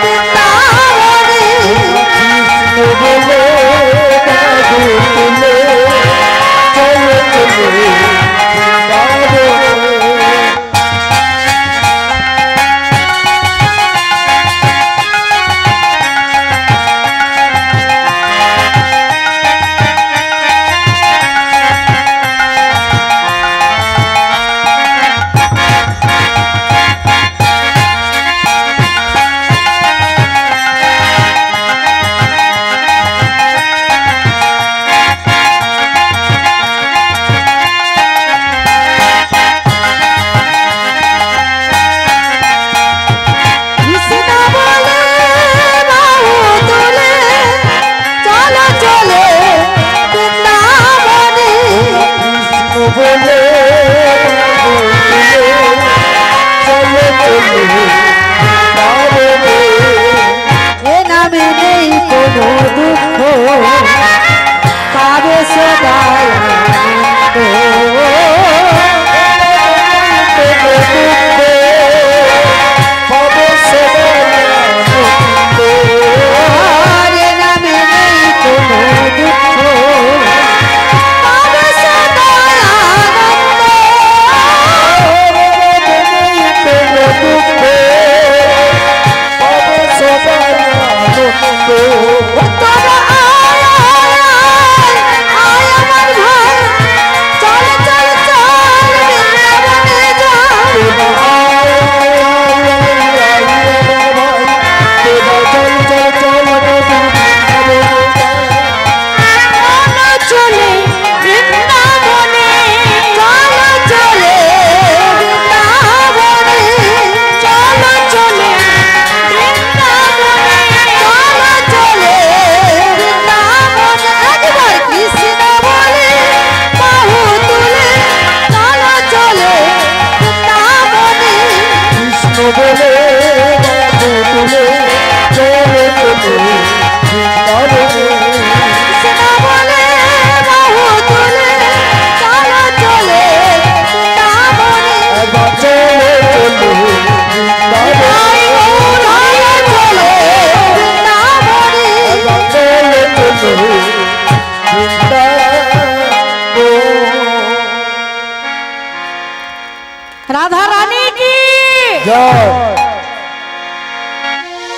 বৃন্দাবনে। কৃষ্ণ বলে বাহু তুলে চলো চলে বৃন্দাবনে।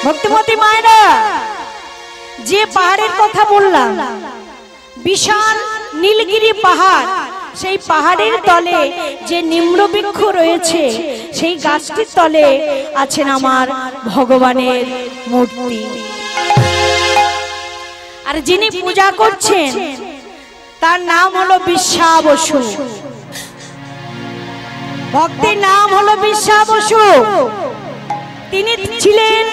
ভক্তিমতী মায়েরা, যে পাহাড়ের কথা বললাম, বিশাল নীলগিরি পাহাড়, সেই পাহাড়ের তলে যে নিম্নবৃক্ষ রয়েছে, সেই গাছটির তলে আছেন আমার ভগবানের মূর্তি। আর যিনি পূজা করছেন তার নাম হলো বিশ্বা বসু। ভক্তের নাম হলো বিশ্বা বসু। তিনি ছিলেন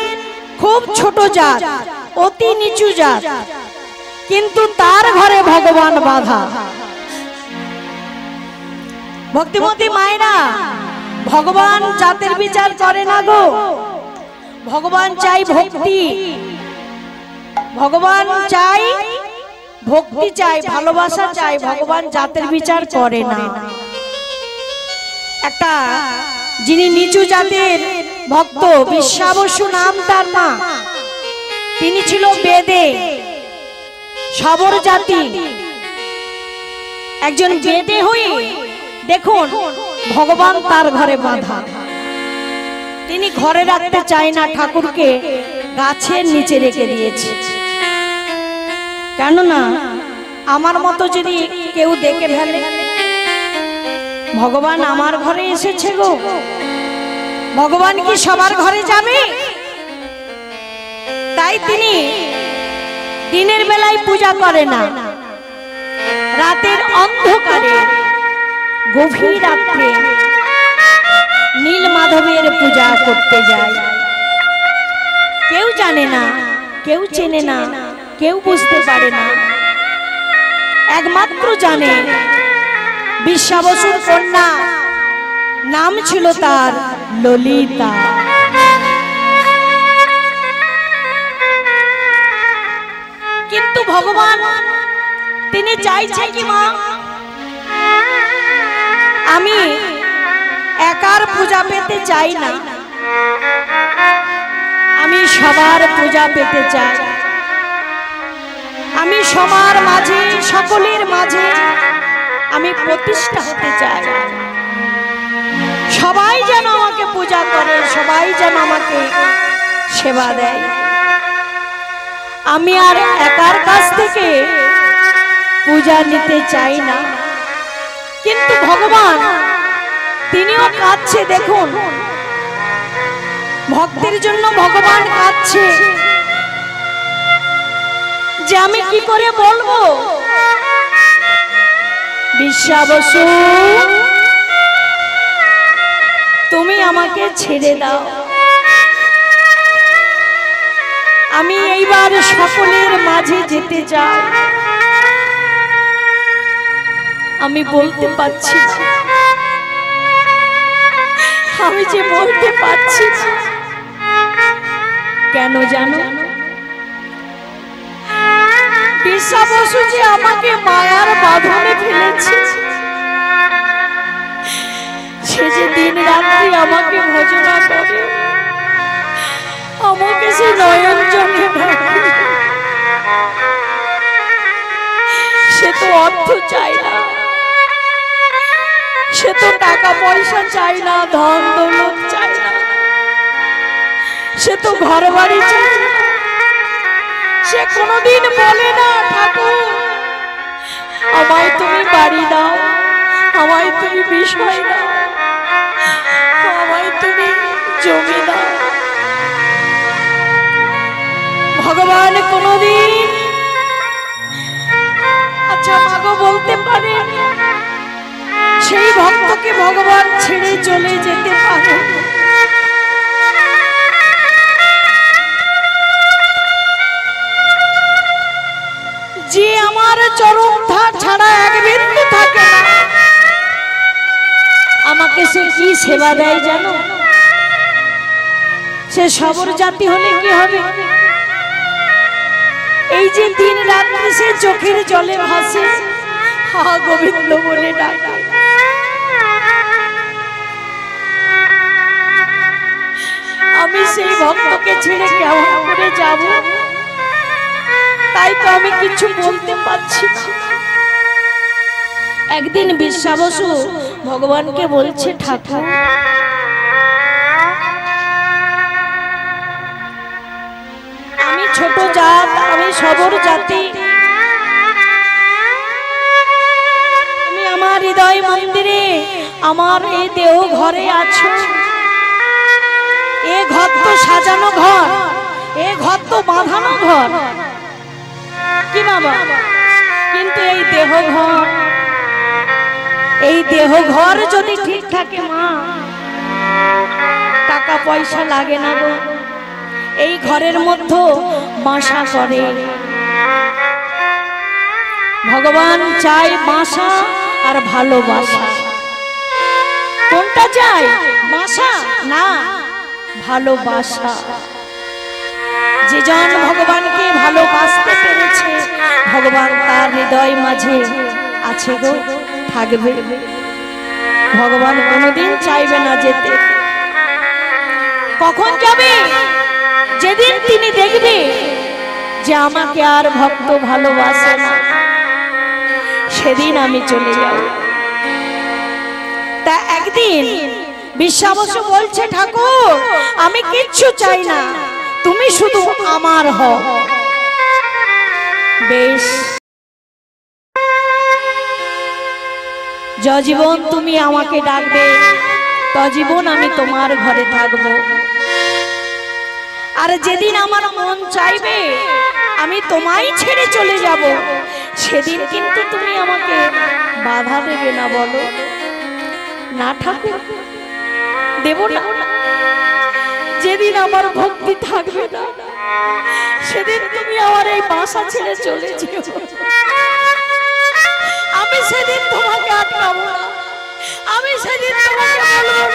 খুব ছোট জাত, অতি নিচু জাত, কিন্তু তার ঘরে ভগবান বাধা। ভক্তিমতী মায়েরা, ভগবান জাতের বিচার করে না গো। ভগবান চাই ভক্তি, ভগবান চাই ভক্তি, চাই ভালোবাসা, চাই। ভগবান জাতের বিচার করে না। একটা যিনি নিচু জাতের ভক্ত, বিশ্বা বসু নাম তার মা, তিনি ছিল বেদে, শবর জাতি। একজন বেদে হয়ে দেখুন ভগবান তার ঘরে বাঁধা। তিনি ঘরে রাখতে চায় না, ঠাকুরকে গাছের নিচে রেখে দিয়েছে। কেননা আমার মতো যদি কেউ দেখে ফেলে, ভগবান আমার ঘরে এসেছে গো, ভগবান কি সবার ঘরে যাবে? তাই তিনি দিনের বেলায় পূজা করে না, রাতের অন্ধকারে গভীর রাত্রে নীল মাধবের পূজা করতে যায়। কেউ জানে না, কেউ চেনে না, কেউ বুঝতে পারে না, একমাত্র জানে বিশ্বা বসুর কন্যা, নাম ছিল তার ললিতা। কিন্তু ভগবান তিনি চাইছে কি মা, আমি একার পূজা পেতে চাই না, আমি সবার পূজা পেতে চাই। আমি সবার মাঝে, সকলের মাঝে আমি প্রতিষ্ঠা হতে চাই। সবাই যেন আমাকে পূজা করে, সবাই যেন আমাকে সেবা দেয়। আমি আর একার কাছ থেকে পূজা নিতে চাই না। কিন্তু ভগবান তিনিও কাঁদছে, দেখুন ভক্তের জন্য ভগবান কাঁদছে যে আমি কি করে বলবো, বিশ্বা বসু তুমি আমাকে ছেড়ে দাও, আমি এইবার সকলের মাঝে যেতে চাই। আমি বলতে পারছি না, আমি যে বলতে পারছি না। কেন জানো? বিশ্বা বসু যে আমাকে মায়ার বাঁধনে ফেলেছে, সে যে দিন রাত্রি আমাকে ভজনা করে, আমাকে সে নয়ন জলে ডাকে। সে তো অর্থ চায় না, সে তো টাকা পয়সা চায় না, ধন দৌলত চায় না, সে তো ঘর বাড়ি চায় না। সে কোনোদিন বলে না ঠাকুর আমায় তুমি বাড়ি দাও, আমায় তুমি বিষয় দাও, আমায় তুমি জমি দাও। ভগবান কোনোদিন, আচ্ছা মাগো বলতে পারে সেই ভক্তকে ভগবান ছেড়ে চলে যেতে পারে? যে আমার চরণ ধার ছাড়া এক বিন্দু থাকে না, আমাকে সে কি সেবা দেয় জানো? সে শবর জাতি হলে কি হবে? এই যে দিন রাত্রি সে চোখের জলে ভাসে, হা গোবিন্দ বলে ডাকে। আমি সেই ভক্তকে ছেড়ে কেমন করে যাব? তাই তো আমি কিছু বলতে পারছি না। একদিন বিশ্বা বসু ভগবানকে বলছে, ঠাকুর ছোট জাত, আমি সবর জাতি। তুমি আমার হৃদয় মন্দিরে, আমার এই দেহ ঘরে আছো। এ ঘর তো সাজানো ঘর, এ ঘর তো বাঁধানো ঘর, কি বাবা? কিন্তু এই দেহ ঘর, এই দেহ ঘর যদি ঠিক থাকে মা, টাকা পয়সা লাগে না গো। এই ঘরের মধ্যে বাসা করে ভগবান। চাই বাসা আর ভালোবাসা। কোনটা চাই? বাসা না, ভালোবাসা। যে জন ভগবানকে ভালোবাসতে পেরেছে, ভগবান তার হৃদয় মাঝে আছে গো, থাকবে। ভগবান কোনোদিন চাইবে না যেতে। কখন যাবে? যেদিন তিনি দেখবে যে আমাকে আর ভক্ত ভালোবাসে না, সেদিন আমি চলে যাব। তা একদিন বিশ্বাবস বলছে, ঠাকুর আমি কিচ্ছু চাই না, তুমি শুধু আমার হও। বেশ, যজীবন তুমি আমাকে ডাকবে, তজীবন আমি তোমার ঘরে থাকব। আর যেদিন আমার মন চাইবে আমি তোমায় ছেড়ে চলে যাব, সেদিন কিন্তু তুমি আমাকে বাধা দেবে না, বলো না ঠাকুর? দেব না। যেদিন আমার ভক্তি থাকবে না, সেদিন তুমি আমার এই বাসা ছেড়ে চলে যেও। আমি সেদিন তোমাকে আটকাবো না, আমি সেদিন তোমাকে বলবো